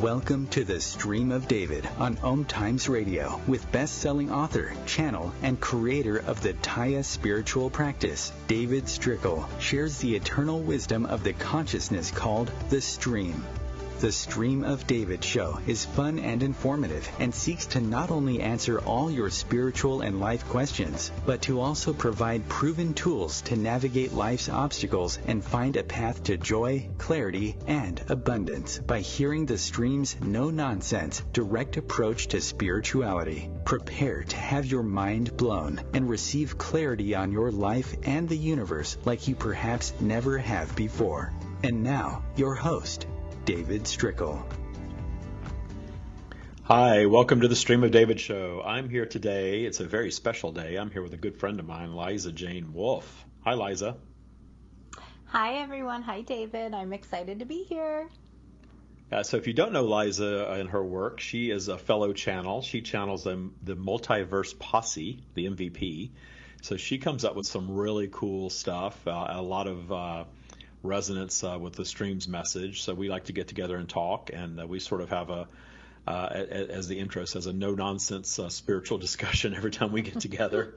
Welcome to the Stream of David on OMTimes Radio with best-selling author, channel, and creator of the Taya spiritual practice, David Strickel, shares the eternal wisdom of the consciousness called the Stream. The Stream of David show is fun and informative and seeks to not only answer all your spiritual and life questions, but to also provide proven tools to navigate life's obstacles and find a path to joy, clarity, and abundance by hearing the Stream's no-nonsense, direct approach to spirituality. Prepare to have your mind blown and receive clarity on your life and the universe like you perhaps never have before. And now, your host, David Strickel. Hi, welcome to the Stream of David show. I'm here today. It's a very special day. I'm here with a good friend of mine, Liza Jane Wolf. Hi, Liza. Hi, everyone. Hi, David. I'm excited to be here. So if you don't know Liza and her work, she is a fellow channel. She channels the MultiVerse Posse, the MVP. So she comes up with some really cool stuff, a lot of resonance with the stream's message. So we like to get together and talk, and we sort of have as the intro says, a no-nonsense spiritual discussion every time we get together.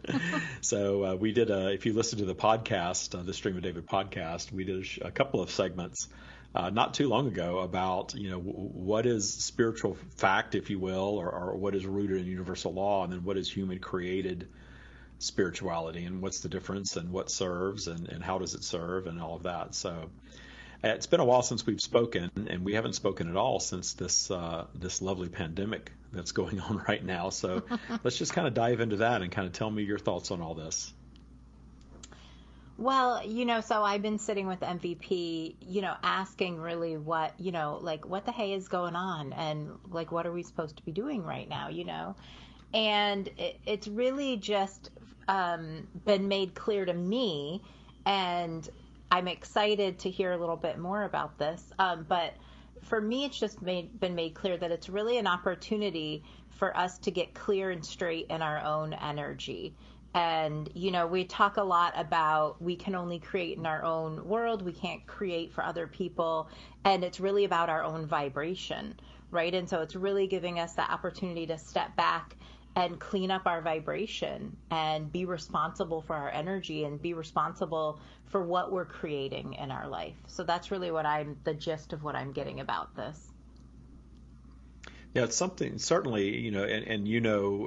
So we did if you listen to the podcast, the Stream of David podcast, we did a couple of segments not too long ago about, what is spiritual fact, if you will, or what is rooted in universal law, and then what is human created spirituality, and what's the difference, and what serves, and how does it serve, and all of that. So it's been a while since we've spoken, and we haven't spoken at all since this lovely pandemic that's going on right now. So let's just kind of dive into that and kind of tell me your thoughts on all this. Well, so I've been sitting with MVP, asking really what, what the hey is going on, and what are we supposed to be doing right now, And it's really just been made clear to me, and I'm excited to hear a little bit more about this. But for me, it's just been made clear that it's really an opportunity for us to get clear and straight in our own energy. And, we talk a lot about we can only create in our own world. We can't create for other people. And it's really about our own vibration, right? And so it's really giving us that opportunity to step back and clean up our vibration and be responsible for our energy and be responsible for what we're creating in our life. So that's really the gist of what I'm getting about this. Yeah, it's something certainly, and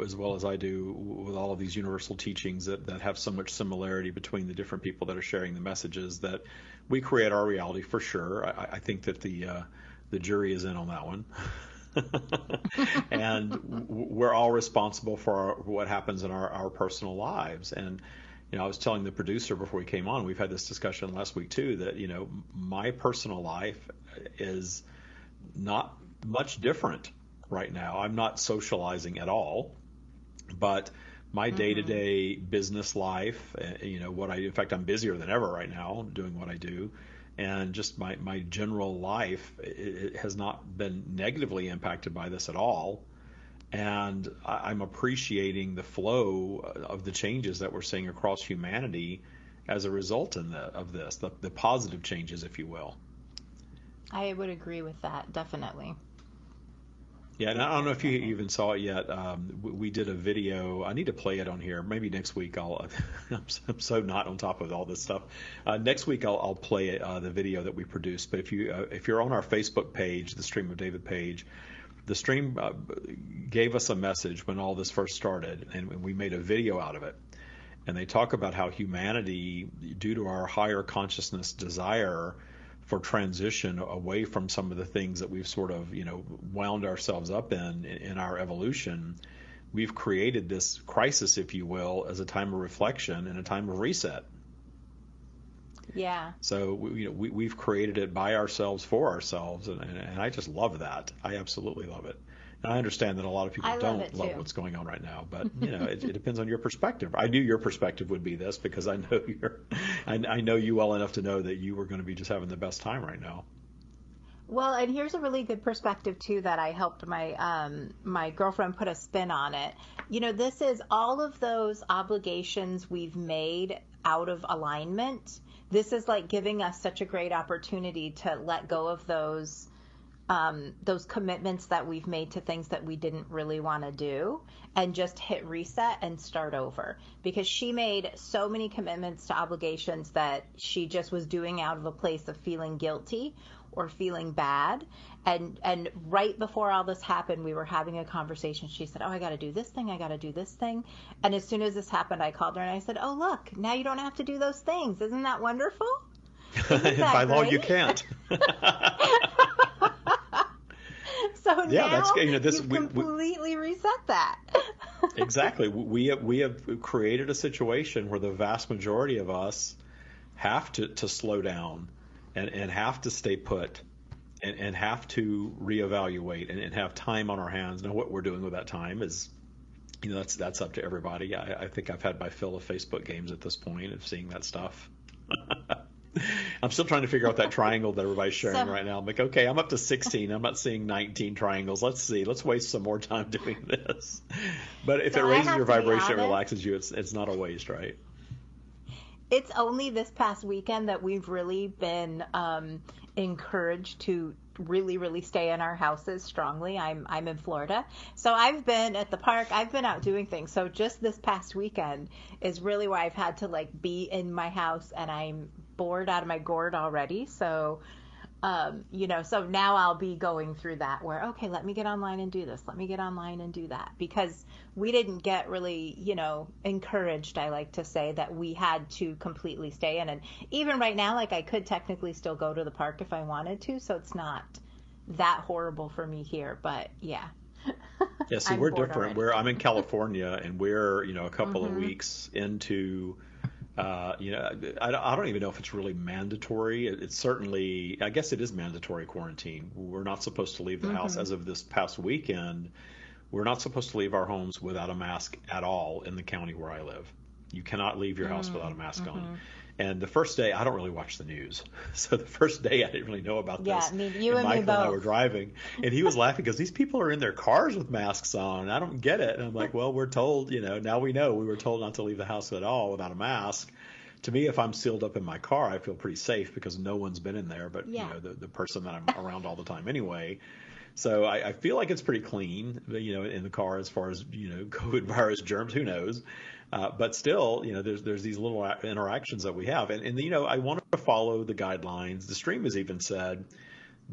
as well as I do with all of these universal teachings that have so much similarity between the different people that are sharing the messages, that we create our reality for sure. I think that the jury is in on that one. And we're all responsible for what happens in our personal lives. And, I was telling the producer before we came on, we've had this discussion last week too, that, my personal life is not much different right now. I'm not socializing at all, but my day-to-day business life, in fact, I'm busier than ever right now doing what I do. And just my general life, it has not been negatively impacted by this at all. And I'm appreciating the flow of the changes that we're seeing across humanity as a result of this, the positive changes, if you will. I would agree with that, definitely. Yeah, and I don't know if you even saw it yet. We did a video. I need to play it on here. Maybe next week I'm so not on top of all this stuff. Next week I'll play the video that we produced. But if you're on our Facebook page, the Stream of David page, the Stream gave us a message when all this first started, and we made a video out of it. And they talk about how humanity, due to our higher consciousness desire for transition away from some of the things that we've sort of, wound ourselves up in our evolution, we've created this crisis, if you will, as a time of reflection and a time of reset. Yeah. So we've created it by ourselves, for ourselves, and I just love that. I absolutely love it. And I understand that a lot of people don't love what's going on right now, but it depends on your perspective. I knew your perspective would be this because I know I know you well enough to know that you were going to be just having the best time right now. Well, and here's a really good perspective too that I helped my girlfriend put a spin on it. This is all of those obligations we've made out of alignment. This is like giving us such a great opportunity to let go of those those commitments that we've made to things that we didn't really want to do, and just hit reset and start over. Because she made so many commitments to obligations that she just was doing out of a place of feeling guilty or feeling bad. And right before all this happened, we were having a conversation. She said, oh, I got to do this thing. I got to do this thing. And as soon as this happened, I called her and I said, oh, look, now you don't have to do those things. Isn't that wonderful? Isn't that By law, great? you can't. So Yeah, now that's, you've completely reset that. Exactly. We have created a situation where the vast majority of us have to slow down and have to stay put and have to reevaluate and have time on our hands. Now, what we're doing with that time is, that's up to everybody. I think I've had my fill of Facebook games at this point of seeing that stuff. I'm still trying to figure out that triangle that everybody's sharing right now. I'm like, okay, I'm up to 16. I'm not seeing 19 triangles. Let's see. Let's waste some more time doing this. But if it raises your vibration, it relaxes you, it's not a waste, right? It's only this past weekend that we've really been encouraged to really, really stay in our houses strongly. I'm in Florida. So I've been at the park. I've been out doing things. So just this past weekend is really why I've had to be in my house, and I'm bored out of my gourd already. So, so now I'll be going through that where, okay, let me get online and do this. Let me get online and do that, because we didn't get really, encouraged, I like to say, that we had to completely stay in. And even right now, I could technically still go to the park if I wanted to. So it's not that horrible for me here, but yeah. Yeah. See, we're different. I'm in California, and we're, a couple of weeks into, I don't even know if it's really mandatory. It's certainly, I guess it is mandatory quarantine. We're not supposed to leave the house. As of this past weekend, we're not supposed to leave our homes without a mask at all in the county where I live. You cannot leave your house without a mask on. And the first day, I don't really watch the news. So the first day, I didn't really know about this. Yeah, you and Michael me both. and I were driving, and he was laughing because these people are in their cars with masks on. I don't get it. And I'm like, well, we're told, now we know. We were told not to leave the house at all without a mask. To me, if I'm sealed up in my car, I feel pretty safe because no one's been in there but the person that I'm around all the time anyway. So I feel like it's pretty clean, in the car as far as, COVID virus germs, who knows. But still, there's these little interactions that we have. And I wanted to follow the guidelines. The stream has even said,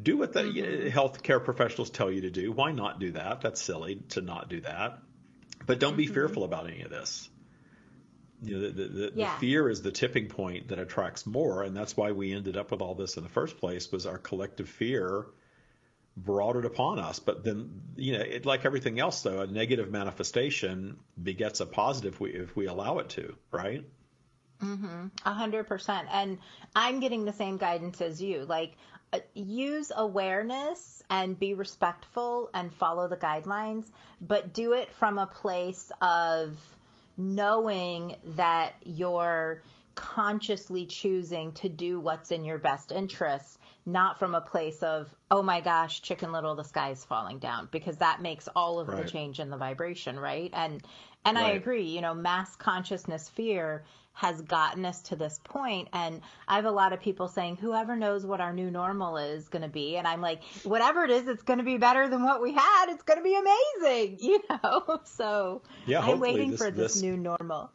do what the healthcare professionals tell you to do. Why not do that? That's silly to not do that. But don't be fearful about any of this. The fear is the tipping point that attracts more. And that's why we ended up with all this in the first place, was our collective fear brought it upon us. But then, like everything else, though, a negative manifestation begets a positive if we allow it to, right? 100%. And I'm getting the same guidance as you. Use awareness and be respectful and follow the guidelines, but do it from a place of knowing that you're consciously choosing to do what's in your best interest, not from a place of, oh my gosh, Chicken Little, the sky's falling down, because that makes all of the change in the vibration, right? And I agree, mass consciousness fear has gotten us to this point. And I have a lot of people saying, whoever knows what our new normal is going to be. And I'm like, whatever it is, it's going to be better than what we had. It's going to be amazing, So I'm waiting for this new normal.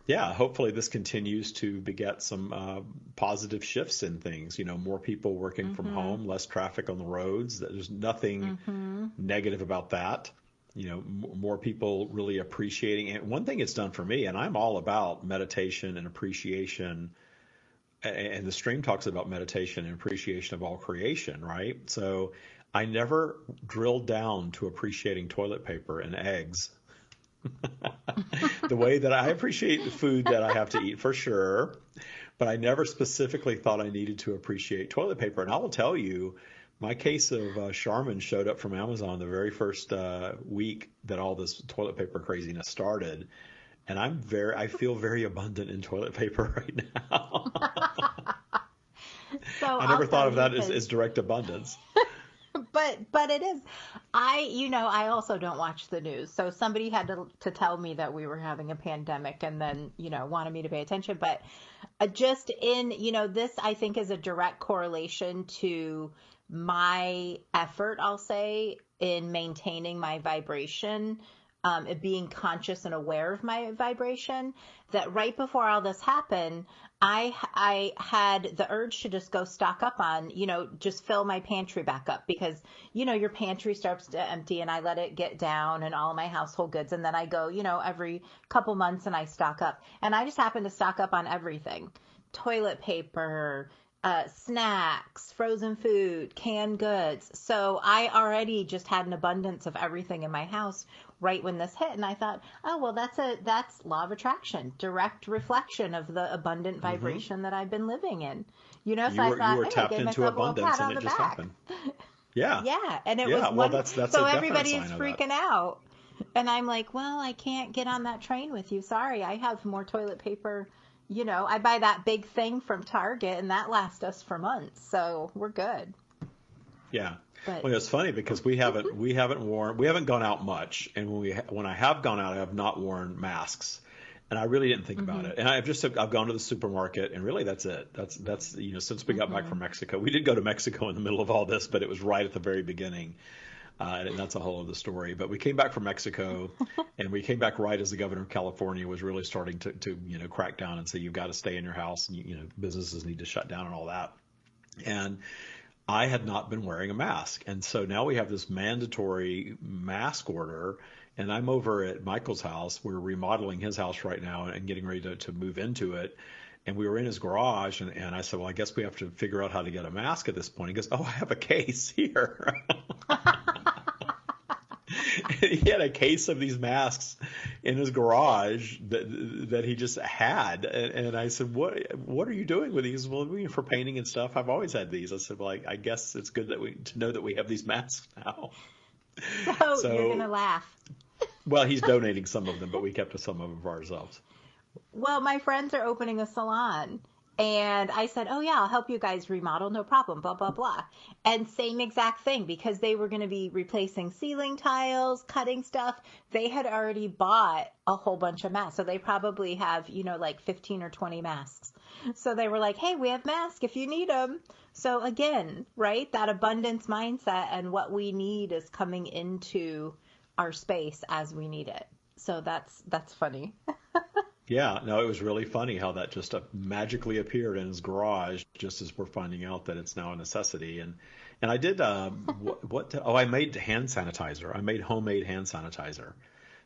Yeah, hopefully this continues to beget some positive shifts in things. More people working from home, less traffic on the roads. There's nothing negative about that. More people really appreciating it. One thing it's done for me, and I'm all about meditation and appreciation, and the stream talks about meditation and appreciation of all creation, right? So I never drilled down to appreciating toilet paper and eggs the way that I appreciate the food that I have to eat, for sure. But I never specifically thought I needed to appreciate toilet paper. And I will tell you, my case of Charmin showed up from Amazon the very first week that all this toilet paper craziness started. And I feel very abundant in toilet paper right now. So I never thought of that as direct abundance. But it is. I also don't watch the news. So somebody had to tell me that we were having a pandemic, and then, wanted me to pay attention. But just in, this I think is a direct correlation to my effort, I'll say, in maintaining my vibration, being conscious and aware of my vibration, that right before all this happened, I had the urge to just go stock up on, just fill my pantry back up, because, your pantry starts to empty, and I let it get down and all my household goods. And then I go, every couple months and I stock up, and I just happen to stock up on everything: toilet paper, snacks, frozen food, canned goods. So I already just had an abundance of everything in my house right when this hit. And I thought, oh, well, that's law of attraction, direct reflection of the abundant vibration that I've been living in. So I thought, you were hey, tapped I gave into myself a little abundance, pat and on it the just back. happened. Yeah. Yeah. And it Yeah. was Well, that's so a definite everybody sign is of freaking that. out. And I'm like, well, I can't get on that train with you. Sorry. I have more toilet paper. I buy that big thing from Target, and that lasts us for months. So we're good. Yeah. But, well, it's funny because we haven't gone out much, and when I have gone out, I have not worn masks, and I really didn't think about it. And I've gone to the supermarket, and really that's it. That's since we got back from Mexico, we did go to Mexico in the middle of all this, but it was right at the very beginning. And that's a whole other story. But we came back from Mexico, and we came back right as the governor of California was really starting to crack down and say, you've got to stay in your house, and businesses need to shut down and all that. And I had not been wearing a mask. And so now we have this mandatory mask order, and I'm over at Michael's house. We're remodeling his house right now and getting ready to move into it. And we were in his garage, and I said, well, I guess we have to figure out how to get a mask at this point. He goes, oh, I have a case here. He had a case of these masks in his garage that he just had. And I said, what are you doing with these? Well, for painting and stuff. I've always had these. I said, well, I guess it's good to know that we have these masks now. So you're going to laugh. Well, he's donating some of them, but we kept some of them for ourselves. Well, my friends are opening a salon, and I said, oh, yeah, I'll help you guys remodel. No problem, blah, blah, blah. And same exact thing, because they were going to be replacing ceiling tiles, cutting stuff. They had already bought a whole bunch of masks. So they probably have, like 15 or 20 masks. So they were like, hey, we have masks if you need them. So again, right, that abundance mindset and what we need is coming into our space as we need it. So that's funny. Yeah, no, it was really funny how that just magically appeared in his garage just as we're finding out that it's now a necessity. And I did I made hand sanitizer. I made homemade hand sanitizer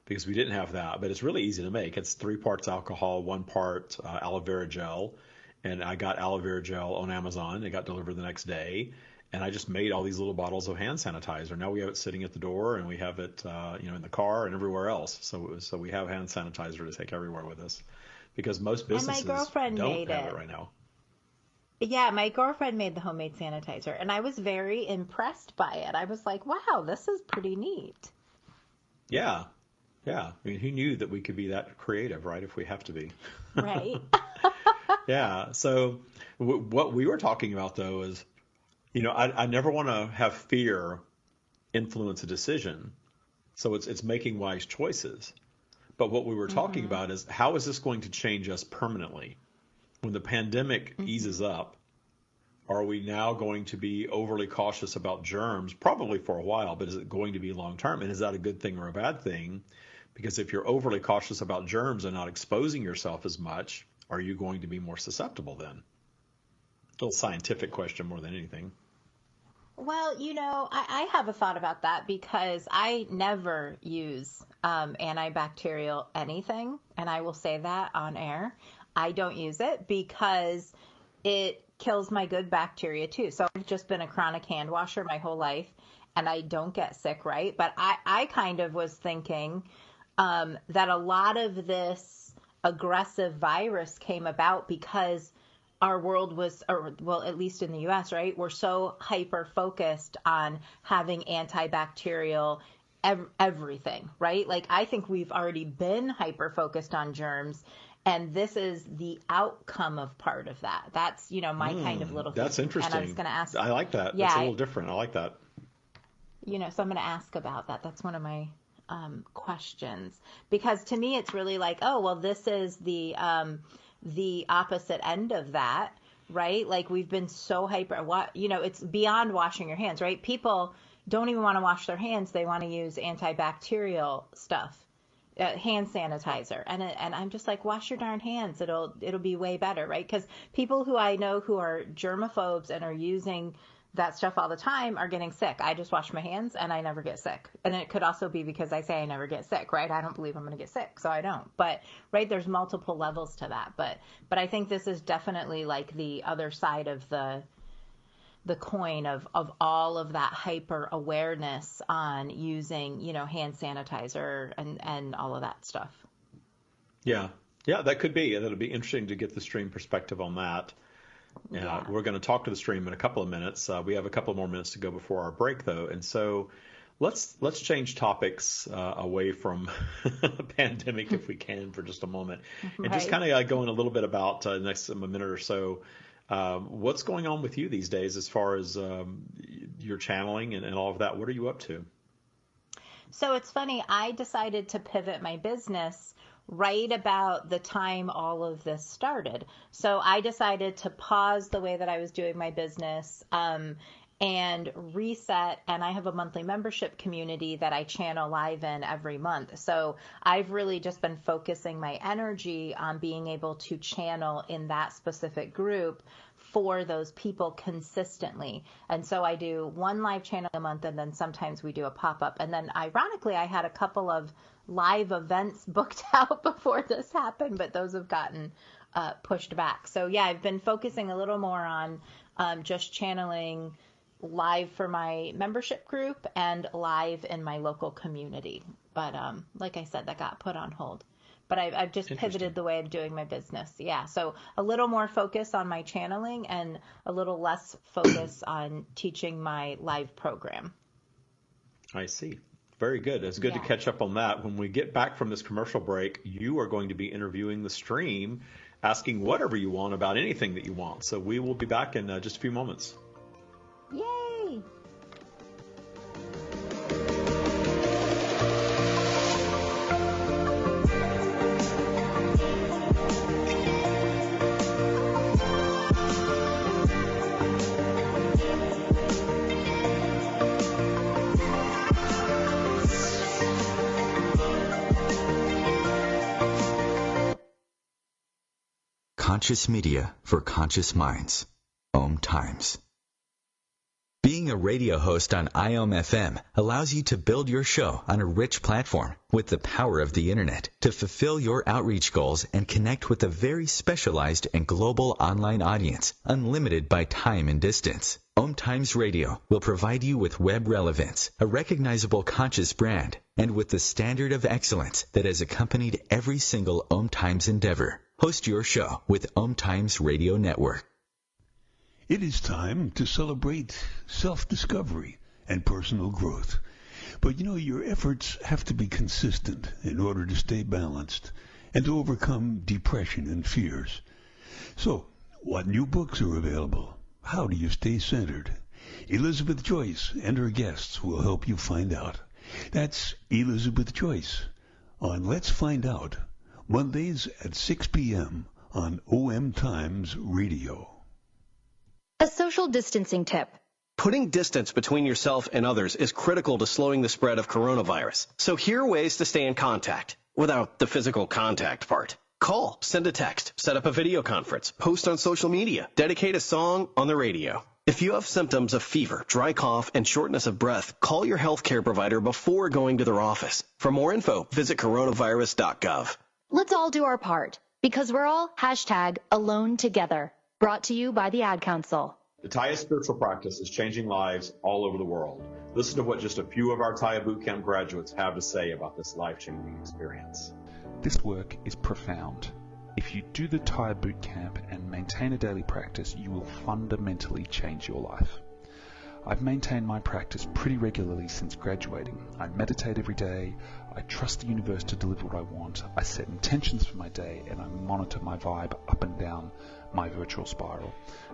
because we didn't have that, but it's really easy to make. It's 3 parts alcohol, 1 part aloe vera gel, and I got aloe vera gel on Amazon. It got delivered the next day. And I just made all these little bottles of hand sanitizer. Now we have it sitting at the door, and we have it, in the car and everywhere else. So we have hand sanitizer to take everywhere with us, because most businesses don't have it right now. Yeah, my girlfriend made the homemade sanitizer, and I was very impressed by it. I was like, wow, this is pretty neat. Yeah. I mean, who knew that we could be that creative, right, if we have to be? Right. Yeah. So what we were talking about, though, is, I never want to have fear influence a decision. So it's making wise choices. But what we were talking about is, how is this going to change us permanently? When the pandemic eases up, are we now going to be overly cautious about germs? Probably for a while, but is it going to be long term? And is that a good thing or a bad thing? Because if you're overly cautious about germs and not exposing yourself as much, are you going to be more susceptible then? A little scientific question more than anything. Well, I have a thought about that, because I never use antibacterial anything, and I will say that on air. I don't use it because it kills my good bacteria too. So I've just been a chronic hand washer my whole life, and I don't get sick, right? But I kind of was thinking that a lot of this aggressive virus came about because our world was, at least in the U.S., right, we're so hyper-focused on having antibacterial everything, right? Like, I think we've already been hyper-focused on germs, and this is the outcome of part of that. That's, my kind of little thing. That's interesting. And I was going to ask. I like that. Yeah, that's a little different. I like that. So I'm going to ask about that. That's one of my questions. Because to me, it's really like, oh, well, this is the opposite end of that, right? Like we've been so hyper, it's beyond washing your hands, right? People don't even want to wash their hands. They want to use antibacterial stuff, hand sanitizer. And I'm just like, wash your darn hands. It'll be way better, right? Because people who I know who are germaphobes and are using that stuff all the time are getting sick. I just wash my hands and I never get sick. And it could also be because I say I never get sick, right? I don't believe I'm going to get sick, so I don't. But, right, there's multiple levels to that. But I think this is definitely like the other side of the coin of all of that hyper awareness on using, hand sanitizer and all of that stuff. Yeah, that could be. It'll be interesting to get the stream perspective on that. Yeah. We're going to talk to the stream in a couple of minutes. We have a couple more minutes to go before our break, though, and so let's change topics away from the pandemic if we can for just a moment, and just kind of go in a little bit about next minute or so. What's going on with you these days as far as your channeling and all of that? What are you up to? So it's funny. I decided to pivot my business right about the time all of this started. So I decided to pause the way that I was doing my business and reset. And I have a monthly membership community that I channel live in every month. So I've really just been focusing my energy on being able to channel in that specific group for those people consistently. And so I do one live channel a month, and then sometimes we do a pop-up. And then ironically, I had a couple of live events booked out before this happened, but those have gotten pushed back. So yeah, I've been focusing a little more on just channeling live for my membership group and live in my local community. But like I said, that got put on hold. But I've just pivoted the way I'm doing my business. Yeah, so a little more focus on my channeling and a little less focus on teaching my live program. I see. Very good. It's good to catch up on that. When we get back from this commercial break, you are going to be interviewing the stream, asking whatever you want about anything that you want. So we will be back in just a few moments. Yay! Conscious media for conscious minds. OMTimes. Being a radio host on IOM-FM allows you to build your show on a rich platform with the power of the internet to fulfill your outreach goals and connect with a very specialized and global online audience, unlimited by time and distance. OMTimes Radio will provide you with web relevance, a recognizable conscious brand, and with the standard of excellence that has accompanied every single OMTimes endeavor. Host your show with OMTimes Radio Network. It is time to celebrate self-discovery and personal growth. But your efforts have to be consistent in order to stay balanced and to overcome depression and fears. So, what new books are available? How do you stay centered? Elizabeth Joyce and her guests will help you find out. That's Elizabeth Joyce on Let's Find Out, Mondays at 6 p.m. on OMTimes Radio. A social distancing tip. Putting distance between yourself and others is critical to slowing the spread of coronavirus. So here are ways to stay in contact without the physical contact part. Call, send a text, set up a video conference, post on social media, dedicate a song on the radio. If you have symptoms of fever, dry cough, and shortness of breath, call your healthcare provider before going to their office. For more info, visit coronavirus.gov. Let's all do our part, because we're all #alone together. Brought to you by the Ad Council. The Taya spiritual practice is changing lives all over the world. Listen to what just a few of our Taya Bootcamp graduates have to say about this life-changing experience. This work is profound. If you do the Taya Bootcamp and maintain a daily practice, you will fundamentally change your life. I've maintained my practice pretty regularly since graduating. I meditate every day, I trust the universe to deliver what I want, I set intentions for my day, and I monitor my vibe up and down my virtual spiral.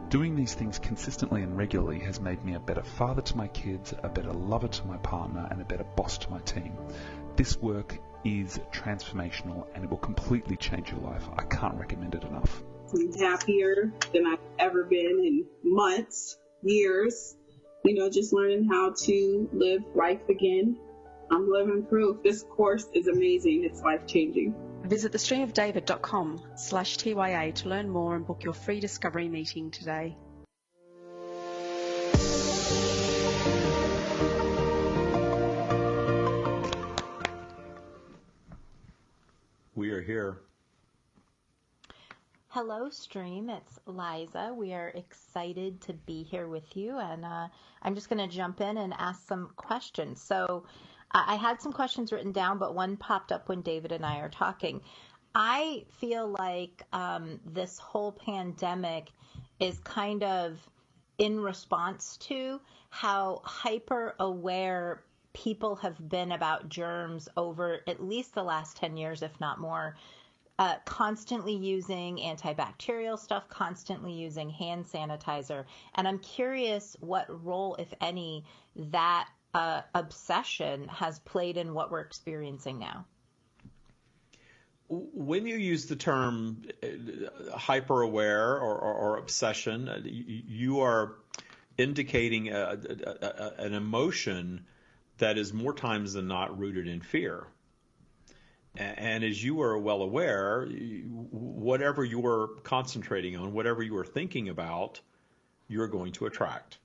Doing these things consistently and regularly has made me a better father to my kids, a better lover to my partner, and a better boss to my team. This work is transformational and it will completely change your life. I can't recommend it enough. I'm happier than I've ever been in months, years. Just learning how to live life again. I'm living proof. This course is amazing. It's life-changing. Visit thestreamofdavid.com/TYA to learn more and book your free discovery meeting today. We are here. Hello, Stream. It's Liza. We are excited to be here with you, and I'm just going to jump in and ask some questions. So I had some questions written down, but one popped up when David and I are talking. I feel like this whole pandemic is kind of in response to how hyper aware people have been about germs over at least the last 10 years, if not more. Constantly using antibacterial stuff, constantly using hand sanitizer. And I'm curious what role, if any, that obsession has played in what we're experiencing now. When you use the term hyper-aware or obsession, you are indicating an emotion that is more times than not rooted in fear. And as you are well aware, whatever you are concentrating on, whatever you are thinking about, you're going to attract.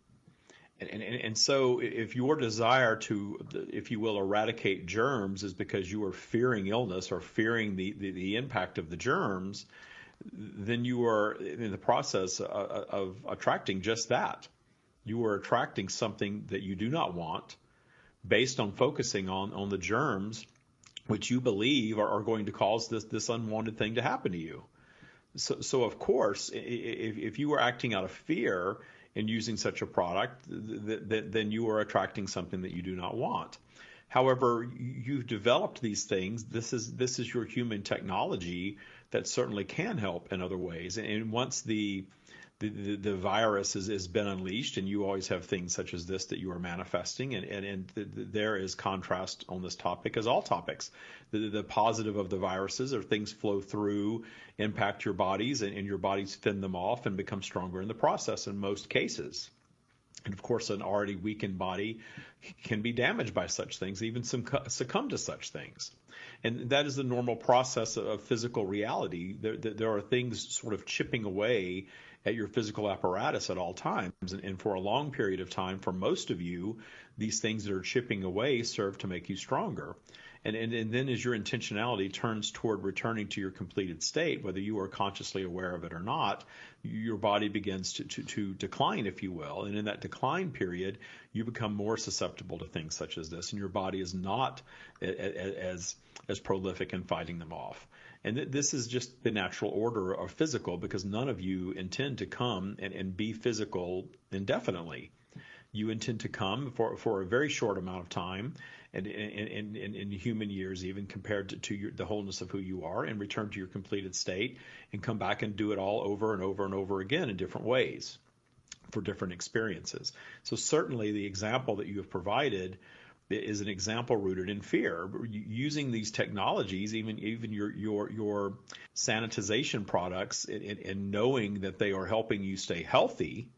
And so if your desire to, if you will, eradicate germs is because you are fearing illness or fearing the impact of the germs, then you are in the process of attracting just that. You are attracting something that you do not want based on focusing on the germs which you believe are going to cause this unwanted thing to happen to you. So of course, if you are acting out of fear and using such a product, then you are attracting something that you do not want. However, you've developed these things. This is your human technology that certainly can help in other ways. And once the virus has been unleashed, and you always have things such as this that you are manifesting, and there is contrast on this topic as all topics. The positive of the viruses are things flow through, impact your bodies, and your bodies fend them off and become stronger in the process in most cases. And of course, an already weakened body can be damaged by such things, even succumb to such things. And that is the normal process of physical reality. There are things sort of chipping away at your physical apparatus at all times. And for a long period of time, for most of you, these things that are chipping away serve to make you stronger. And then as your intentionality turns toward returning to your completed state, whether you are consciously aware of it or not, your body begins to decline, if you will. And in that decline period, you become more susceptible to things such as this, and your body is not as prolific in fighting them off. And this is just the natural order of physical, because none of you intend to come and be physical indefinitely. You intend to come for a very short amount of time, and in human years even, compared to the wholeness of who you are, and return to your completed state and come back and do it all over and over and over again in different ways for different experiences. So certainly the example that you have provided is an example rooted in fear. Using these technologies, even your sanitization products, and knowing that they are helping you stay healthy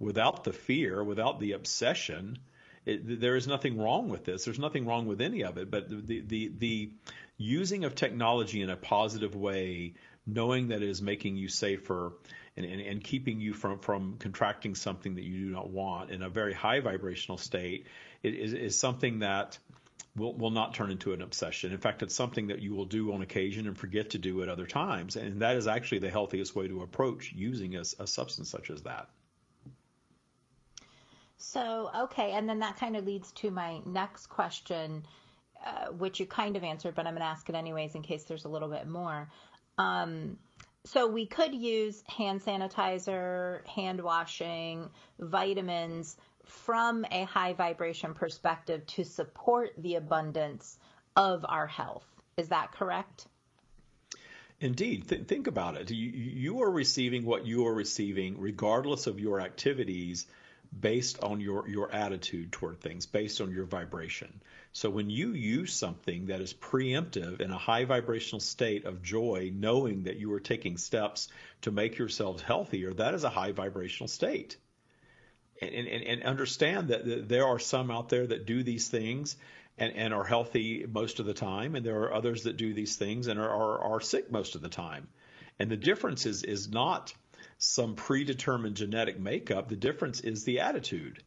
without the fear, without the obsession, there is nothing wrong with this. There's nothing wrong with any of it. But the using of technology in a positive way, knowing that it is making you safer and keeping you from contracting something that you do not want in a very high vibrational state, is something that will not turn into an obsession. In fact, it's something that you will do on occasion and forget to do at other times. And that is actually the healthiest way to approach using a substance such as that. So, okay, and then that kind of leads to my next question, which you kind of answered, but I'm going to ask it anyways in case there's a little bit more. So we could use hand sanitizer, hand washing, vitamins from a high vibration perspective to support the abundance of our health. Is that correct? Indeed. Think about it. You are receiving what you are receiving regardless of your activities based on your attitude toward things, based on your vibration. So when you use something that is preemptive in a high vibrational state of joy, knowing that you are taking steps to make yourselves healthier, that is a high vibrational state. And understand that there are some out there that do these things and are healthy most of the time, and there are others that do these things and are sick most of the time. And the difference is not some predetermined genetic makeup. The difference is the attitude.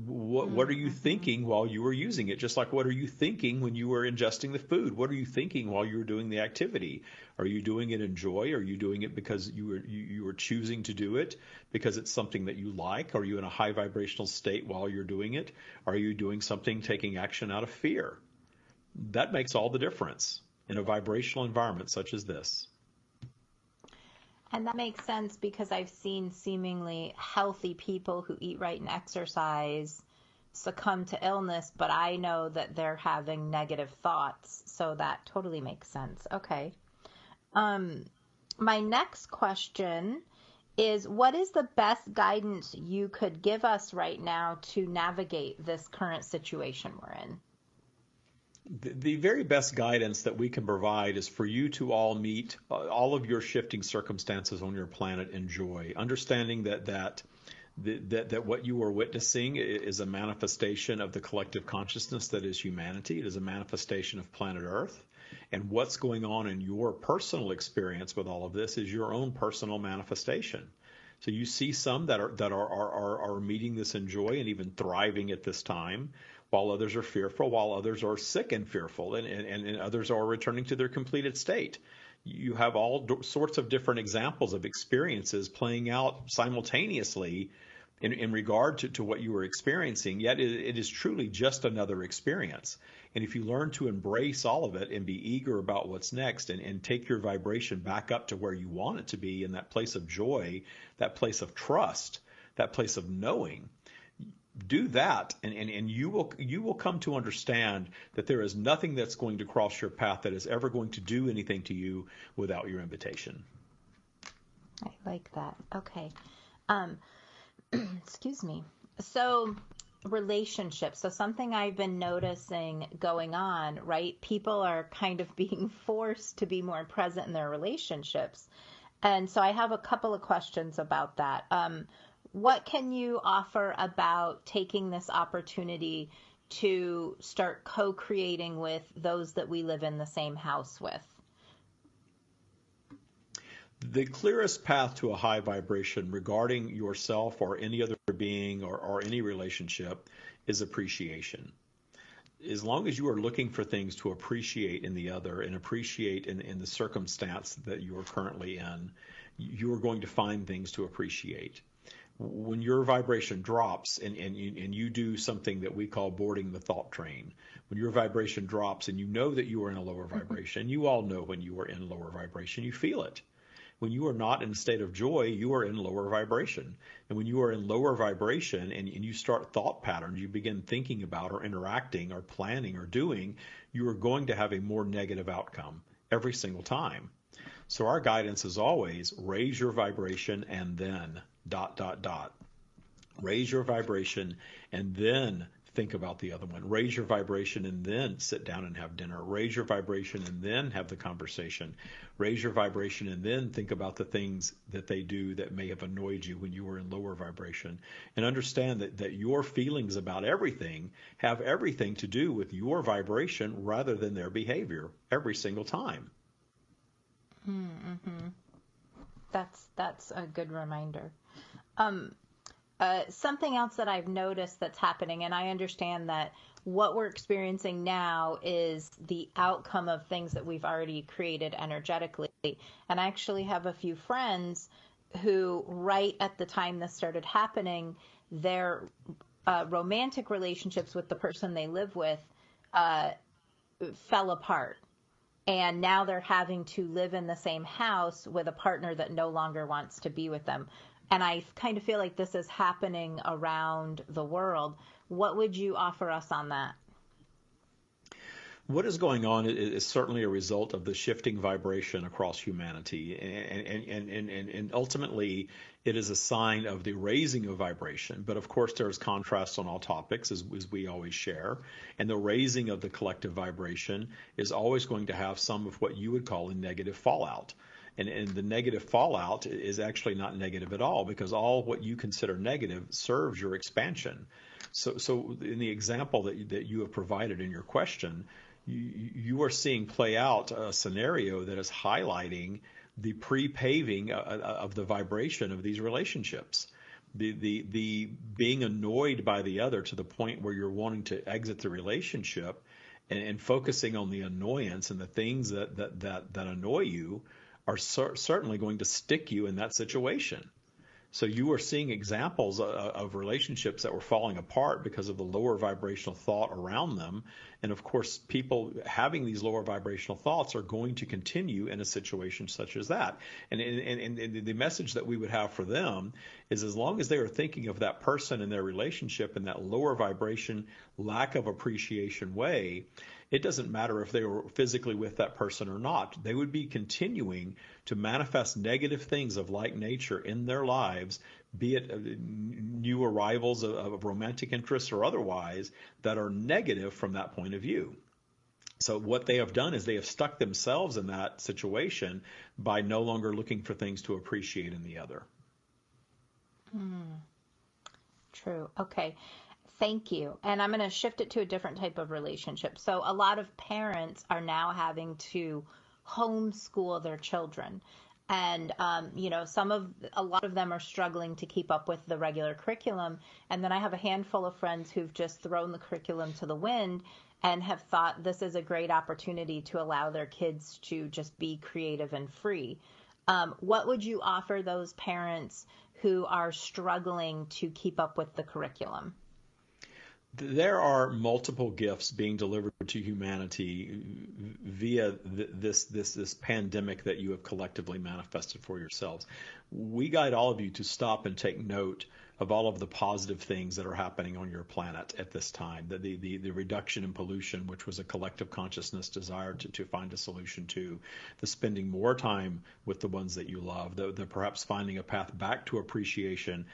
What are you thinking while you were using it? Just like what are you thinking when you were ingesting the food? What are you thinking while you were doing the activity? Are you doing it in joy? Are you doing it because you were choosing to do it because it's something that you like? Are you in a high vibrational state while you're doing it? Are you doing something, taking action out of fear? That makes all the difference in a vibrational environment such as this. And that makes sense because I've seen seemingly healthy people who eat right and exercise succumb to illness, but I know that they're having negative thoughts. So that totally makes sense. Okay. My next question is, what is the best guidance you could give us right now to navigate this current situation we're in? The very best guidance that we can provide is for you to all meet all of your shifting circumstances on your planet in joy, understanding that what you are witnessing is a manifestation of the collective consciousness that is humanity. It is a manifestation of planet Earth. And what's going on in your personal experience with all of this is your own personal manifestation. So you see some that are meeting this in joy and even thriving at this time, while others are fearful, while others are sick and fearful, and others are returning to their completed state. You have all sorts of different examples of experiences playing out simultaneously in regard to what you were experiencing, yet it is truly just another experience. And if you learn to embrace all of it and be eager about what's next and take your vibration back up to where you want it to be, in that place of joy, that place of trust, that place of knowing, do that, and you will come to understand that there is nothing that's going to cross your path that is ever going to do anything to you without your invitation. I like that. Okay. Excuse me. So relationships. So something I've been noticing going on, right? People are kind of being forced to be more present in their relationships. And so I have a couple of questions about that. What can you offer about taking this opportunity to start co-creating with those that we live in the same house with? The clearest path to a high vibration regarding yourself or any other being or any relationship is appreciation. As long as you are looking for things to appreciate in the other and appreciate in the circumstance that you are currently in, you are going to find things to appreciate. When your vibration drops and you do something that we call boarding the thought train, when your vibration drops and you know that you are in a lower vibration, you all know when you are in lower vibration, you feel it. When you are not in a state of joy, you are in lower vibration. And when you are in lower vibration and you start thought patterns, you begin thinking about or interacting or planning or doing, you are going to have a more negative outcome every single time. So our guidance is always raise your vibration and then ... Raise your vibration and then think about the other one. Raise your vibration and then sit down and have dinner. Raise your vibration and then have the conversation. Raise your vibration and then think about the things that they do that may have annoyed you when you were in lower vibration. And understand that your feelings about everything have everything to do with your vibration rather than their behavior every single time. Mm-hmm. That's a good reminder. Something else that I've noticed that's happening, and I understand that what we're experiencing now is the outcome of things that we've already created energetically. And I actually have a few friends who, right at the time this started happening, their romantic relationships with the person they live with fell apart. And now they're having to live in the same house with a partner that no longer wants to be with them. And I kind of feel like this is happening around the world. What would you offer us on that? What is going on is certainly a result of the shifting vibration across humanity, and ultimately it is a sign of the raising of vibration. But of course, there's contrast on all topics, as we always share, and the raising of the collective vibration is always going to have some of what you would call a negative fallout. And the negative fallout is actually not negative at all, because all what you consider negative serves your expansion. So in the example that you have provided in your question, you are seeing play out a scenario that is highlighting the pre-paving of the vibration of these relationships. The being annoyed by the other to the point where you're wanting to exit the relationship, and focusing on the annoyance and the things that annoy you are certainly going to stick you in that situation. So you are seeing examples of relationships that were falling apart because of the lower vibrational thought around them. And of course, people having these lower vibrational thoughts are going to continue in a situation such as that. And the message that we would have for them is, as long as they are thinking of that person and their relationship in that lower vibration, lack of appreciation way, it doesn't matter if they were physically with that person or not. They would be continuing to manifest negative things of like nature in their lives, be it new arrivals of romantic interests or otherwise, that are negative from that point of view. So what they have done is they have stuck themselves in that situation by no longer looking for things to appreciate in the other. True. Okay. Thank you. And I'm going to shift it to a different type of relationship. So a lot of parents are now having to homeschool their children. And, a lot of them are struggling to keep up with the regular curriculum. And then I have a handful of friends who've just thrown the curriculum to the wind and have thought this is a great opportunity to allow their kids to just be creative and free. What would you offer those parents who are struggling to keep up with the curriculum? There are multiple gifts being delivered to humanity via this pandemic that you have collectively manifested for yourselves. We guide all of you to stop and take note of all of the positive things that are happening on your planet at this time. The reduction in pollution, which was a collective consciousness desire to find a solution to, the spending more time with the ones that you love, the perhaps finding a path back to appreciation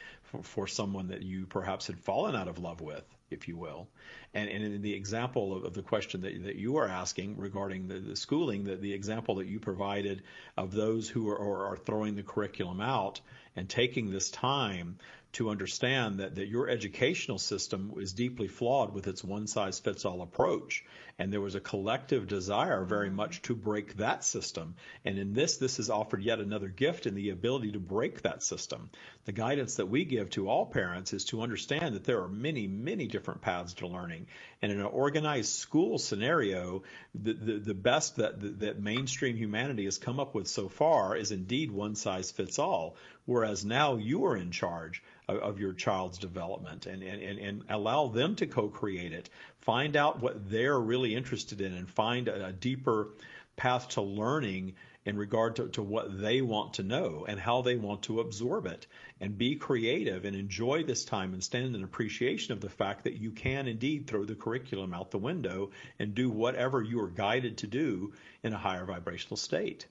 for someone that you perhaps had fallen out of love with, if you will. And in the example of the question that you are asking regarding the schooling, the example that you provided of those who are throwing the curriculum out and taking this time to understand that your educational system is deeply flawed with its one-size-fits-all approach. And there was a collective desire very much to break that system. And in this has offered yet another gift in the ability to break that system. The guidance that we give to all parents is to understand that there are many, many different paths to learning. And in an organized school scenario, the best that mainstream humanity has come up with so far is indeed one-size-fits-all, whereas now you are in charge of your child's development and allow them to co-create it. Find out what they're really interested in and find a deeper path to learning in regard to what they want to know and how they want to absorb it, and be creative and enjoy this time and stand in appreciation of the fact that you can indeed throw the curriculum out the window and do whatever you are guided to do in a higher vibrational state.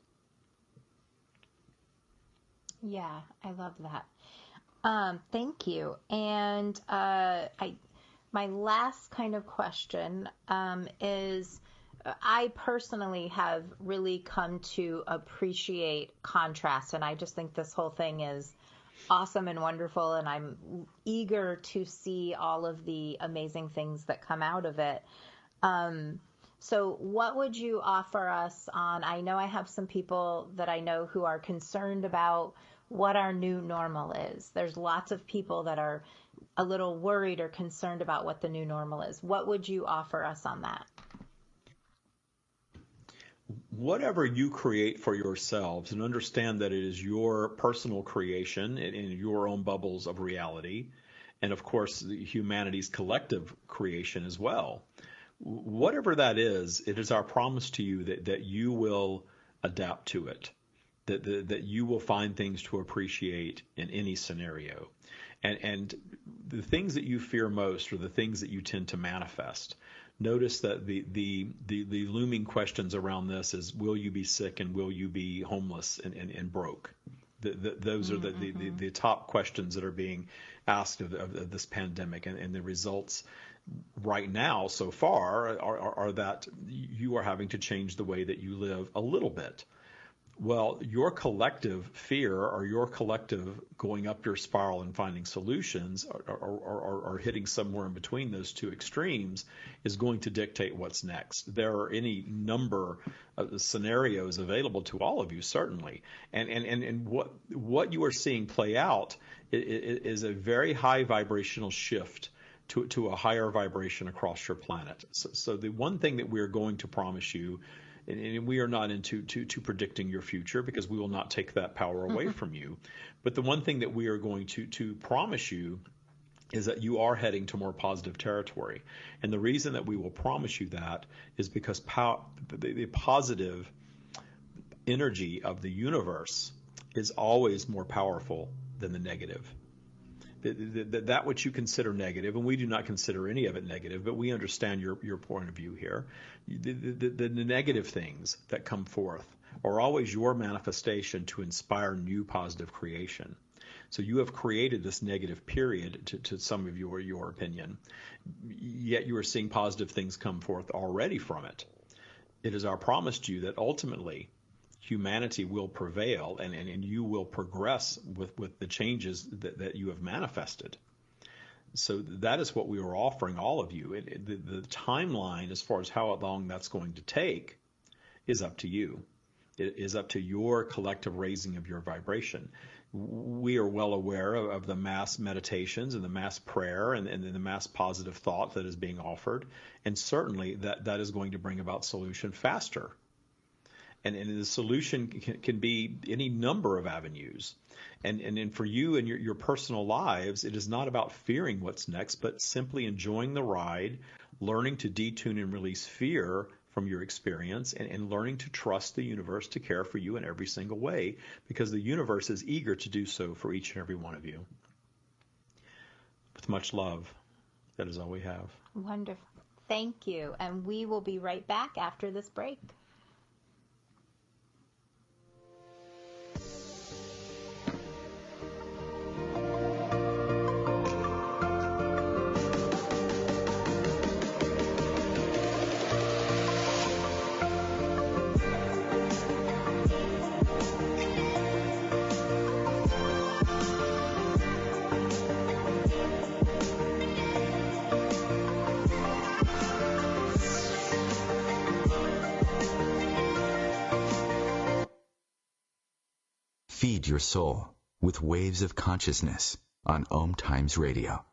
Yeah, I love that. Thank you. And my last kind of question is, I personally have really come to appreciate contrast, and I just think this whole thing is awesome and wonderful, and I'm eager to see all of the amazing things that come out of it. So what would you offer us on, I know I have some people that I know who are concerned about what our new normal is. There's lots of people that are a little worried or concerned about what the new normal is. What would you offer us on that? Whatever you create for yourselves, and understand that it is your personal creation in your own bubbles of reality, and of course humanity's collective creation as well. Whatever that is, it is our promise to you that you will adapt to it, that you will find things to appreciate in any scenario. And the things that you fear most are the things that you tend to manifest. notice that the looming questions around this is, will you be sick and will you be homeless and broke? Those are the top questions that are being asked of this pandemic, and the results right now so far are that you are having to change the way that you live a little bit. Well, your collective fear or your collective going up your spiral and finding solutions or hitting somewhere in between those two extremes is going to dictate what's next. There are any number of scenarios available to all of you, certainly. And what you are seeing play out is a very high vibrational shift to a higher vibration across your planet. So the one thing that we are going to promise you, and we are not into predicting your future because we will not take that power away from you. But the one thing that we are going to promise you is that you are heading to more positive territory. And the reason that we will promise you that is because the positive energy of the universe is always more powerful than the negative. That which you consider negative, and we do not consider any of it negative, but we understand your point of view here. The negative things that come forth are always your manifestation to inspire new positive creation. So you have created this negative period to some of your opinion, yet you are seeing positive things come forth already from it. It is our promise to you that ultimately humanity will prevail and you will progress with the changes that you have manifested. So that is what we are offering all of you. The timeline as far as how long that's going to take is up to you. It is up to your collective raising of your vibration. We are well aware of the mass meditations and the mass prayer and the mass positive thought that is being offered. And certainly that is going to bring about solution faster. And the solution can be any number of avenues. And for you and your personal lives, it is not about fearing what's next, but simply enjoying the ride, learning to detune and release fear from your experience, and learning to trust the universe to care for you in every single way, because the universe is eager to do so for each and every one of you. With much love, that is all we have. Wonderful. Thank you. And we will be right back after this break. Feed your soul with waves of consciousness on OMTimes Radio.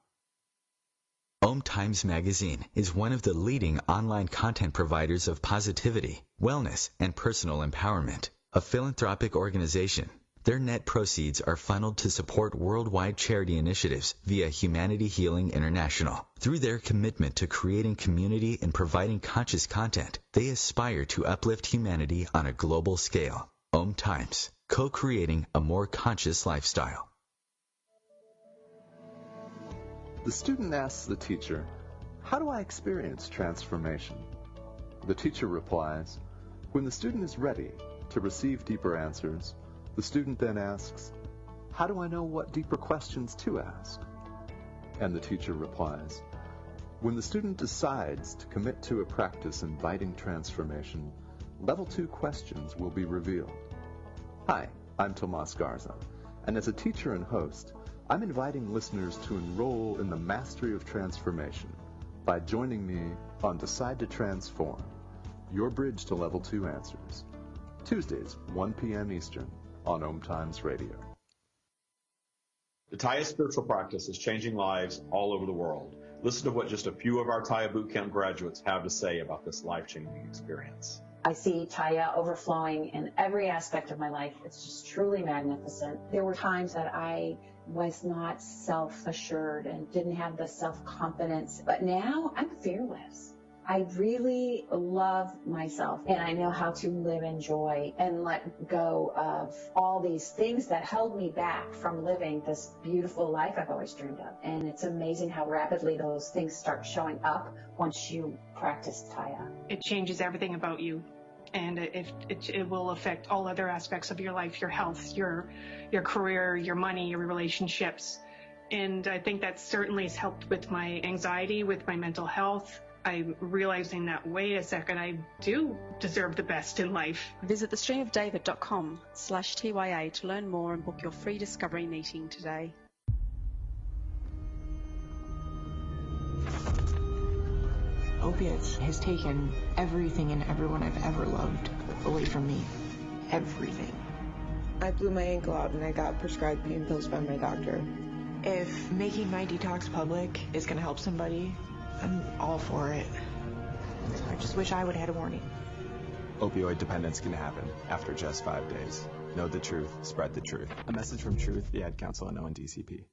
OMTimes Magazine is one of the leading online content providers of positivity, wellness, and personal empowerment. A philanthropic organization, their net proceeds are funneled to support worldwide charity initiatives via Humanity Healing International. Through their commitment to creating community and providing conscious content, they aspire to uplift humanity on a global scale. OMTimes, co-creating a more conscious lifestyle. The student asks the teacher, "How do I experience transformation?" The teacher replies, "When the student is ready to receive deeper answers, the student then asks, 'How do I know what deeper questions to ask?' And the teacher replies, "When the student decides to commit to a practice inviting transformation, level 2 questions will be revealed." Hi, I'm Tomas Garza, and as a teacher and host, I'm inviting listeners to enroll in the mastery of transformation by joining me on Decide to Transform, your bridge to level 2 answers. Tuesdays, 1 p.m. Eastern on OMTimes Radio. The Taya spiritual practice is changing lives all over the world. Listen to what just a few of our Taya Bootcamp graduates have to say about this life-changing experience. I see Taya overflowing in every aspect of my life. It's just truly magnificent. There were times that I was not self-assured and didn't have the self-confidence, but now I'm fearless. I really love myself, and I know how to live in joy and let go of all these things that held me back from living this beautiful life I've always dreamed of. And it's amazing how rapidly those things start showing up once you practice Taya. It changes everything about you. And it will affect all other aspects of your life, your health, your career, your money, your relationships. And I think that certainly has helped with my anxiety, with my mental health. I'm realizing that, wait a second, I do deserve the best in life. Visit thestreamofdavid.com/TYA to learn more and book your free discovery meeting today. Opiates has taken everything and everyone I've ever loved away from me. Everything. I blew my ankle out and I got prescribed pain pills by my doctor. If making my detox public is going to help somebody, I'm all for it. I just wish I would have had a warning. Opioid dependence can happen after just 5 days. Know the truth, spread the truth. A message from Truth, the Ad Council, and ONDCP.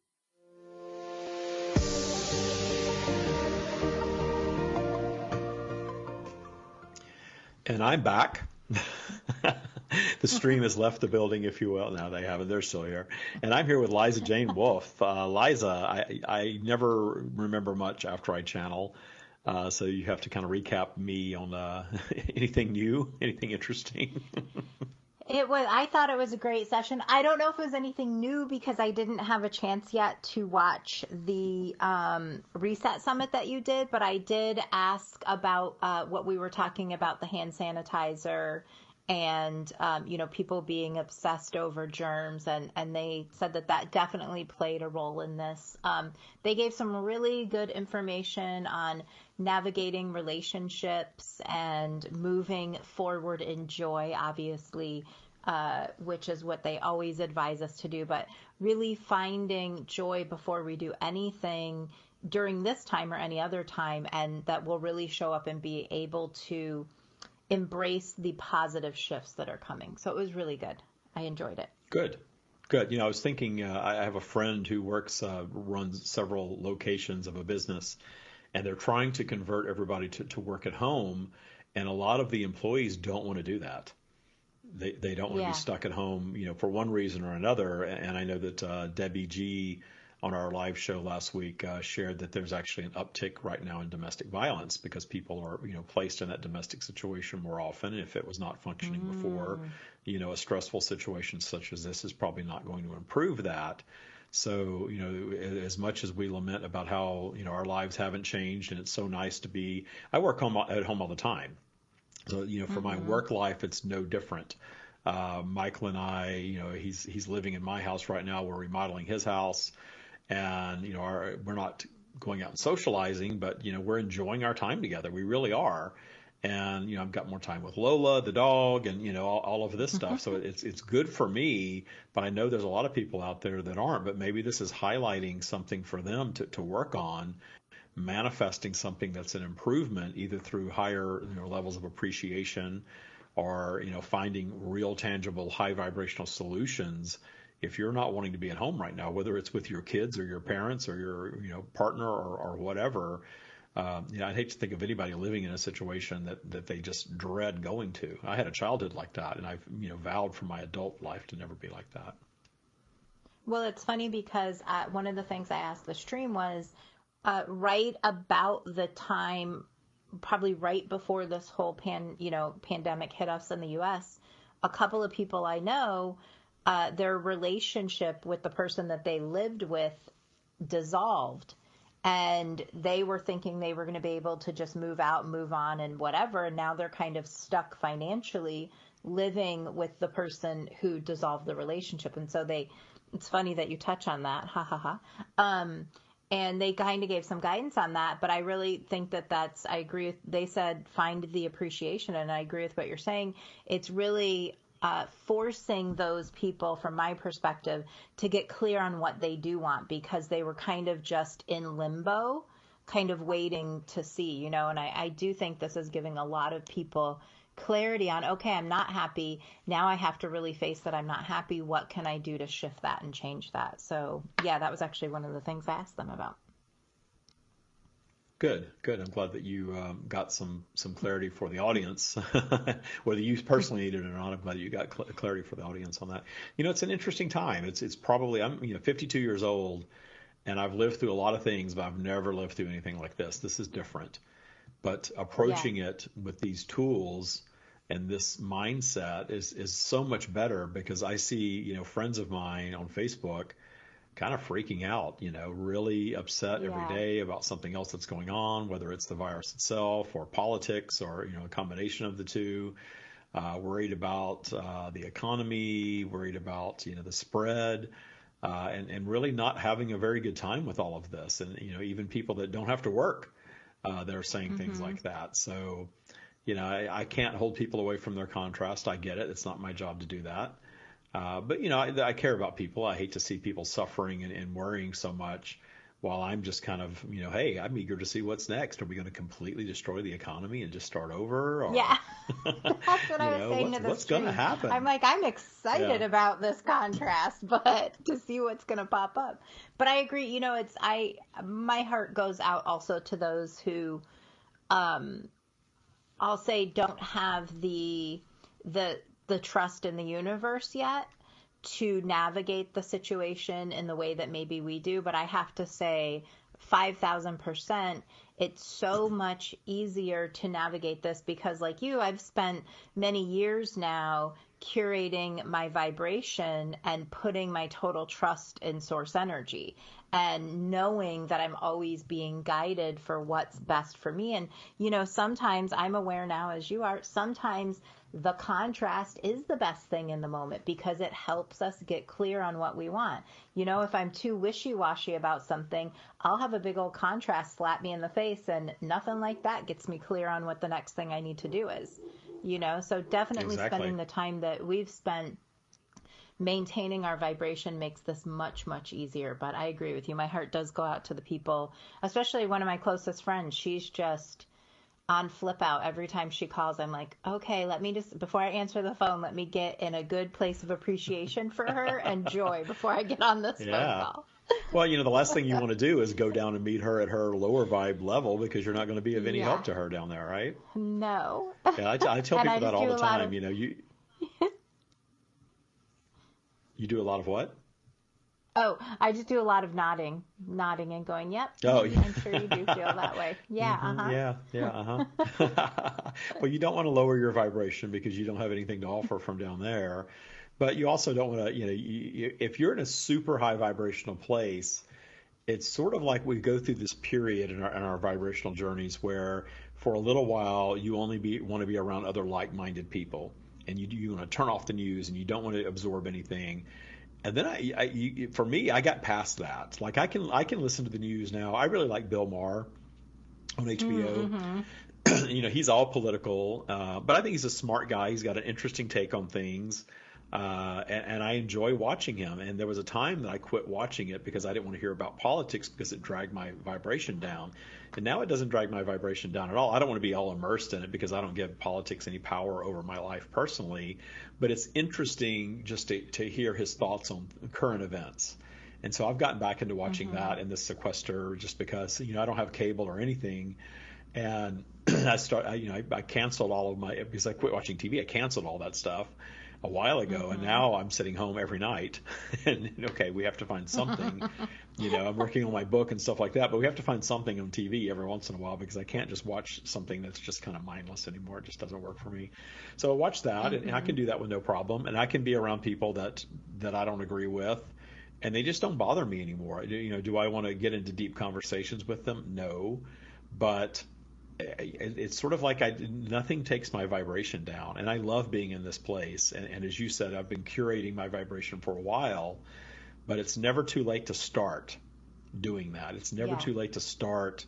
And I'm back. The stream has left the building, if you will. No, they haven't. They're still here. And I'm here with Liza Jane Wolf. Liza, I never remember much after I channel, so you have to kind of recap me on anything new, anything interesting. I thought it was a great session. I don't know if it was anything new because I didn't have a chance yet to watch the Reset Summit that you did, but I did ask about what we were talking about, the hand sanitizer and, people being obsessed over germs. And they said that definitely played a role in this. They gave some really good information on navigating relationships and moving forward in joy, obviously, which is what they always advise us to do, but really finding joy before we do anything during this time or any other time, and that will really show up and be able to embrace the positive shifts that are coming. So it was really good. I enjoyed it. Good. I was thinking, I have a friend who runs several locations of a business, and they're trying to convert everybody to work at home. And a lot of the employees don't want to do that. They don't want to be stuck at home, for one reason or another. And I know that Debbie G on our live show last week shared that there's actually an uptick right now in domestic violence because people are, placed in that domestic situation more often. If it was not functioning before, a stressful situation such as this is probably not going to improve that. So, as much as we lament about how, our lives haven't changed and it's so nice to be, I work at home all the time. So, for my work life, it's no different. Michael and I, he's living in my house right now. We're remodeling his house and, we're not going out and socializing, but, we're enjoying our time together. We really are. And, I've got more time with Lola, the dog, and, all of this stuff. So it's good for me, but I know there's a lot of people out there that aren't, but maybe this is highlighting something for them to work on, manifesting something that's an improvement, either through higher levels of appreciation or, finding real, tangible, high vibrational solutions. If you're not wanting to be at home right now, whether it's with your kids or your parents or your, partner or whatever, I'd hate to think of anybody living in a situation that they just dread going to. I had a childhood like that, and I've, vowed for my adult life to never be like that. Well, it's funny because one of the things I asked the stream was right about the time, probably right before this whole pandemic hit us in the U.S., a couple of people I know, their relationship with the person that they lived with dissolved. And they were thinking they were going to be able to just move out, move on and whatever. And now they're kind of stuck financially living with the person who dissolved the relationship. And so it's funny that you touch on that. Ha ha ha. And they kind of gave some guidance on that. But I really think I agree with, they said, find the appreciation. And I agree with what you're saying. It's really forcing those people, from my perspective, to get clear on what they do want, because they were kind of just in limbo, kind of waiting to see, and I do think this is giving a lot of people clarity on, okay, I'm not happy. Now I have to really face that I'm not happy. What can I do to shift that and change that? So yeah, that was actually one of the things I asked them about. Good. I'm glad that you got some clarity for the audience, whether you personally needed it or not. I'm glad you got clarity for the audience on that. It's an interesting time. It's probably, I'm 52 years old, and I've lived through a lot of things, but I've never lived through anything like this. This is different. But approaching it with these tools and this mindset is so much better, because I see, friends of mine on Facebook kind of freaking out, really upset every day about something else that's going on, whether it's the virus itself or politics or, a combination of the two, worried about the economy, worried about, the spread, and really not having a very good time with all of this. And, even people that don't have to work, they're saying things like that. So, I can't hold people away from their contrast. I get it. It's not my job to do that. But, I care about people. I hate to see people suffering and worrying so much, while I'm just kind of, hey, I'm eager to see what's next. Are we going to completely destroy the economy and just start over? Or, yeah. That's what I was saying to the what's going to happen? I'm like, I'm excited about this contrast, but to see what's going to pop up. But I agree. My heart goes out also to those who, I'll say, don't have the trust in the universe yet to navigate the situation in the way that maybe we do. But I have to say 5,000%, it's so much easier to navigate this, because like you, I've spent many years now curating my vibration and putting my total trust in source energy, and knowing that I'm always being guided for what's best for me. And, sometimes I'm aware now, as you are, sometimes the contrast is the best thing in the moment, because it helps us get clear on what we want. If I'm too wishy-washy about something, I'll have a big old contrast slap me in the face, and nothing like that gets me clear on what the next thing I need to do is. So definitely spending the time that we've spent maintaining our vibration makes this much, much easier. But I agree with you. My heart does go out to the people, especially one of my closest friends. She's just on flip out every time she calls. I'm like, okay, let me just, before I answer the phone, let me get in a good place of appreciation for her and joy before I get on this phone call. Well, the last thing you want to do is go down and meet her at her lower vibe level, because you're not going to be of any help to her down there, right? No. Yeah, I tell people that all the time. You do a lot of what? Oh, I just do a lot of nodding and going, yep. Oh, I'm sure you do feel that way. Yeah, Well, you don't want to lower your vibration, because you don't have anything to offer from down there. But you also don't want to, if you're in a super high vibrational place, it's sort of like we go through this period in our vibrational journeys where for a little while you only want to be around other like-minded people, and you want to turn off the news, and you don't want to absorb anything. And then for me, I got past that. Like I can listen to the news now. I really like Bill Maher on HBO. He's all political, but I think he's a smart guy. He's got an interesting take on things. And I enjoy watching him. And there was a time that I quit watching it because I didn't want to hear about politics, because it dragged my vibration down. And now it doesn't drag my vibration down at all. I don't want to be all immersed in it, because I don't give politics any power over my life personally. But it's interesting just to hear his thoughts on current events. And so I've gotten back into watching that in this sequester, just because, I don't have cable or anything. And I canceled all of because I quit watching TV, I canceled all that stuff a while ago, and now I'm sitting home every night, and okay, we have to find something. I'm working on my book and stuff like that, but we have to find something on TV every once in a while, because I can't just watch something that's just kind of mindless anymore. It just doesn't work for me. So I watch that, and I can do that with no problem, and I can be around people that I don't agree with, and they just don't bother me anymore. Do I want to get into deep conversations with them? No, but it's sort of like nothing takes my vibration down, and I love being in this place. And as you said, I've been curating my vibration for a while, but it's never too late to start doing that. It's never too late to start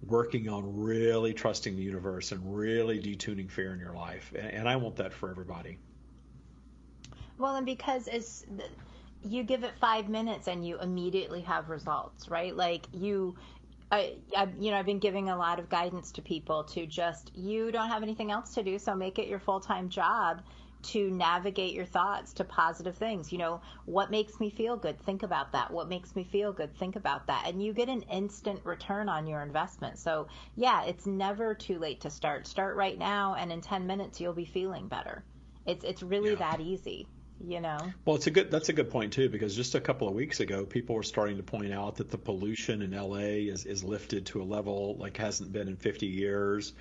working on really trusting the universe and really detuning fear in your life. And I want that for everybody. Well, and because you give it 5 minutes and you immediately have results, right? Like I've been giving a lot of guidance to people to just, you don't have anything else to do, so make it your full-time job. to navigate your thoughts to positive things. What makes me feel good? Think about that. What makes me feel good? Think about that. And you get an instant return on your investment. So yeah, it's never too late to start. Start right now, and in 10 minutes you'll be feeling better. It's really that easy. Well, that's a good point too, because just a couple of weeks ago, people were starting to point out that the pollution in LA is lifted to a level like hasn't been in 50 years.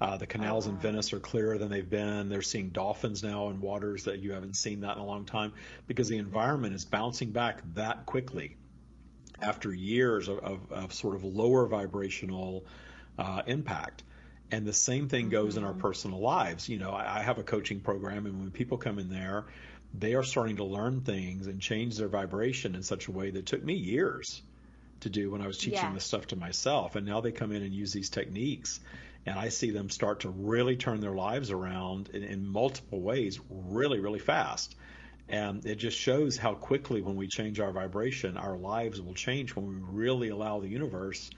The canals in Venice are clearer than they've been. They're seeing dolphins now in waters that you haven't seen that in a long time, because the environment is bouncing back that quickly after years of sort of lower vibrational impact. And the same thing goes in our personal lives. I have a coaching program, and when people come in there, they are starting to learn things and change their vibration in such a way that took me years to do when I was teaching this stuff to myself. And now they come in and use these techniques, and I see them start to really turn their lives around in multiple ways really, really fast. And it just shows how quickly, when we change our vibration, our lives will change when we really allow the universe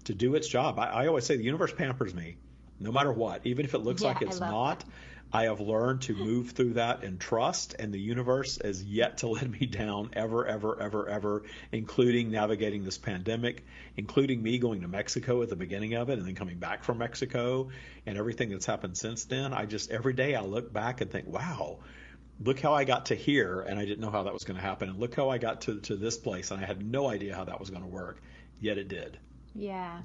to do its job. I always say the universe pampers me no matter what, even if it looks like it's not. That. I have learned to move through that and trust, and the universe has yet to let me down ever, ever, ever, ever, including navigating this pandemic, including me going to Mexico at the beginning of it and then coming back from Mexico and everything that's happened since then. Every day I look back and think, wow, look how I got to here, and I didn't know how that was going to happen. And look how I got to this place, and I had no idea how that was going to work, yet it did. Yeah.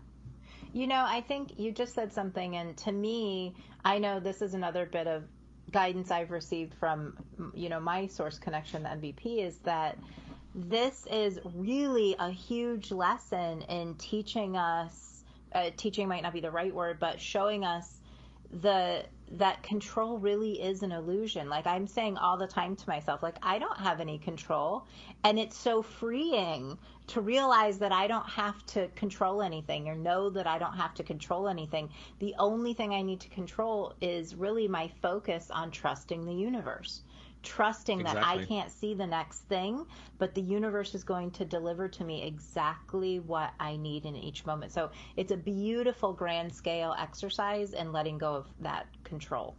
I think you just said something, and to me, I know this is another bit of guidance I've received from, my source connection, the MVP, is that this is really a huge lesson in teaching us, teaching might not be the right word, but showing us that control really is an illusion. Like I'm saying all the time to myself, like I don't have any control. And it's so freeing to realize that I don't have to control anything, or know that I don't have to control anything. The only thing I need to control is really my focus on trusting the universe. Trusting that I can't see the next thing, but the universe is going to deliver to me exactly what I need in each moment. So it's a beautiful grand scale exercise in letting go of that control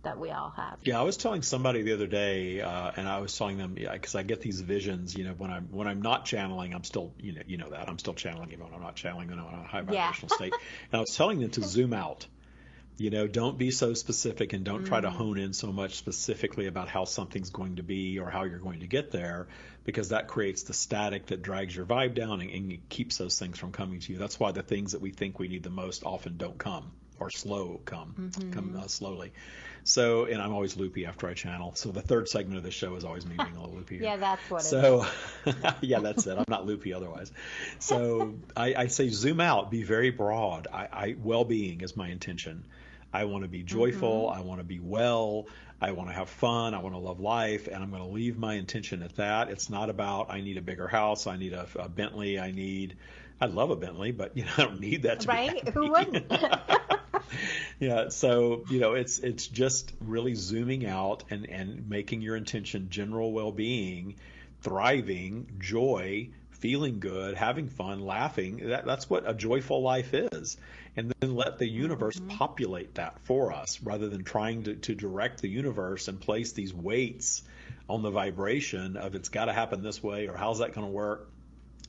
that we all have. Yeah, I was telling somebody the other day, and I was telling them, because I get these visions, when I'm not channeling, I'm still, that I'm still channeling, even when I'm not channeling, when I'm in a high vibrational state. And I was telling them to zoom out. Don't be so specific, and don't try to hone in so much specifically about how something's going to be or how you're going to get there, because that creates the static that drags your vibe down and keeps those things from coming to you. That's why the things that we think we need the most often don't come, or come slowly. So, and I'm always loopy after I channel. So the third segment of the show is always me being a little loopy. Yeah, that's what it is. Yeah, that's it. I'm not loopy otherwise. So I say zoom out, be very broad. Well-being is my intention. I want to be joyful. I want to be well. I want to have fun. I want to love life. And I'm going to leave my intention at that. It's not about, I need a bigger house. I need a Bentley. I love a Bentley, but I don't need that to be happy. Who wouldn't? Yeah. So, it's just really zooming out and making your intention general well-being, thriving, joy, feeling good, having fun, laughing. That's what a joyful life is. And then let the universe populate that for us, rather than trying to direct the universe and place these weights on the vibration of it's got to happen this way, or how's that going to work.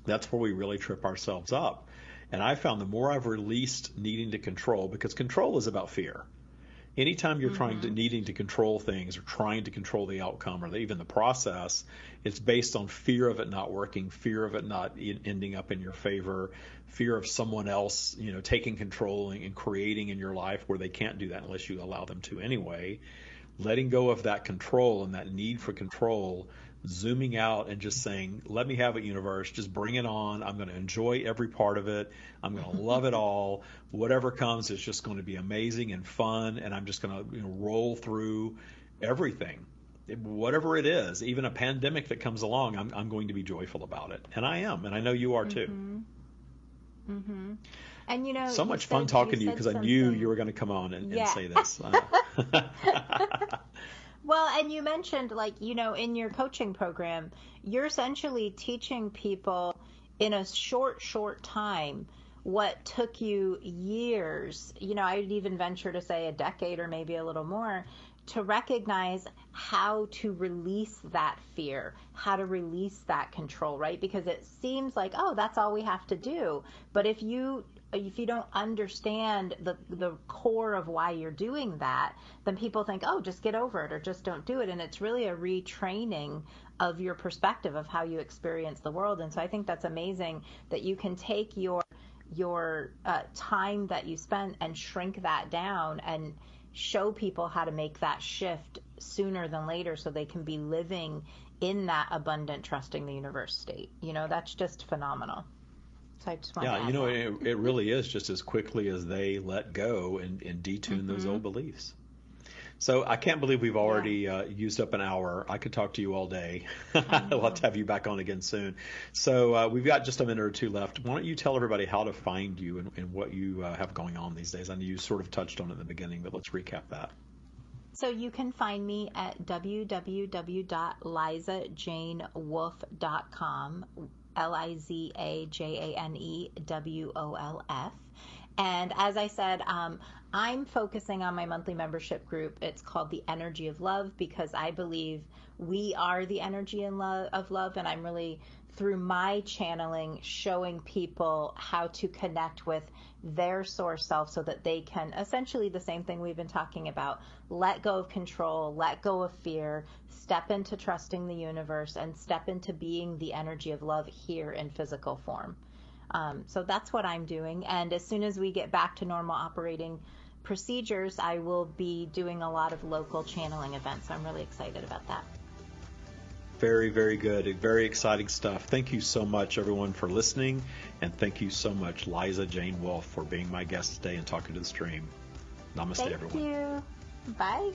That's where we really trip ourselves up. And I found the more I've released needing to control, because control is about fear. Anytime you're needing to control things, or trying to control the outcome, or even the process, it's based on fear of it not working, fear of it not ending up in your favor, fear of someone else, taking control and creating in your life where they can't do that unless you allow them to anyway. Letting go of that control and that need for control, zooming out and just saying, let me have it, universe. Just bring it on. I'm going to enjoy every part of it. I'm going to love it all. Whatever comes is just going to be amazing and fun. And I'm just going to roll through everything. Whatever it is, even a pandemic that comes along, I'm going to be joyful about it. And I am. And I know you are too. And so much fun talking to you, because I knew you were going to come on and say this. Well, and you mentioned, in your coaching program, you're essentially teaching people in a short time what took you years, I'd even venture to say a decade or maybe a little more, to recognize how to release that fear, how to release that control, right? Because it seems like, oh, that's all we have to do. But if you don't understand the core of why you're doing that, then people think, oh, just get over it or just don't do it. And it's really a retraining of your perspective of how you experience the world. And so I think that's amazing that you can take your time that you spend and shrink that down and show people how to make that shift sooner than later so they can be living in that abundant, trusting the universe state. That's just phenomenal. So I just want to add that. It really is just as quickly as they let go and detune those old beliefs. So I can't believe we've already used up an hour. I could talk to you all day. I'll have to have you back on again soon. So we've got just a minute or two left. Why don't you tell everybody how to find you and what you have going on these days? I know you sort of touched on it in the beginning, but let's recap that. So you can find me at www.lizajanewolf.com, LizaJaneWolf. And as I said, I'm focusing on my monthly membership group. It's called The Energy of Love because I believe we are the energy of love. And I'm really, through my channeling, showing people how to connect with their source self so that they can, essentially the same thing we've been talking about, let go of control, let go of fear, step into trusting the universe, and step into being the energy of love here in physical form. So that's what I'm doing. And as soon as we get back to normal operating procedures, I will be doing a lot of local channeling events. So I'm really excited about that. Very, very good. Very exciting stuff. Thank you so much, everyone, for listening. And thank you so much, Liza Jane Wolf, for being my guest today and talking to the stream. Namaste, everyone. Thank you. Bye.